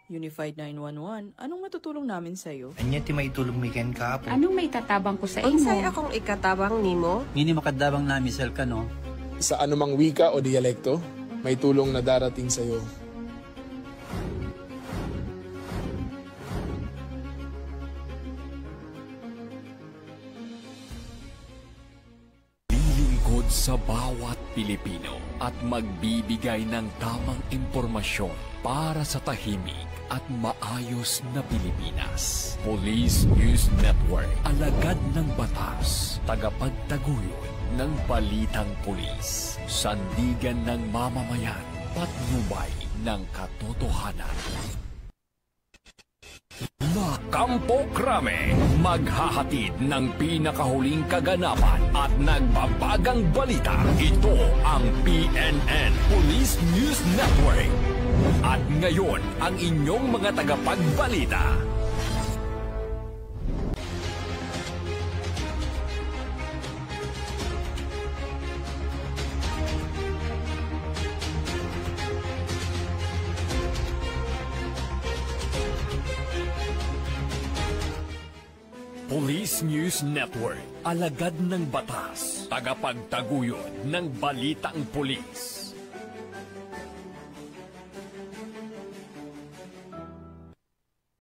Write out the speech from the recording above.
Unified 911, anong matutulong namin sa'yo? Anya ti maitulong mi ken kapo. Anong may tatabang ko sa Unsay imo? akong ikatabang nimo? Ngini makadabang namisal ka no? Sa anumang wika o dialekto, may tulong na darating sa iyo. Lilingkod sa bawat Pilipino at magbibigay ng tamang impormasyon para sa tahimik at maayos na Pilipinas. Police News Network, alagad ng batas, tagapagtaguyod ng balitang pulis, sandigan ng mamamayan, patnubay ng katotohanan. Na Kampo Krame, maghahatid ng pinakahuling kaganapan at nagbabagang balita. Ito ang PNN Police News Network. At ngayon, ang inyong mga tagapagbalita. Police News Network, alagad ng batas, tagapagtaguyod ng balitang pulis.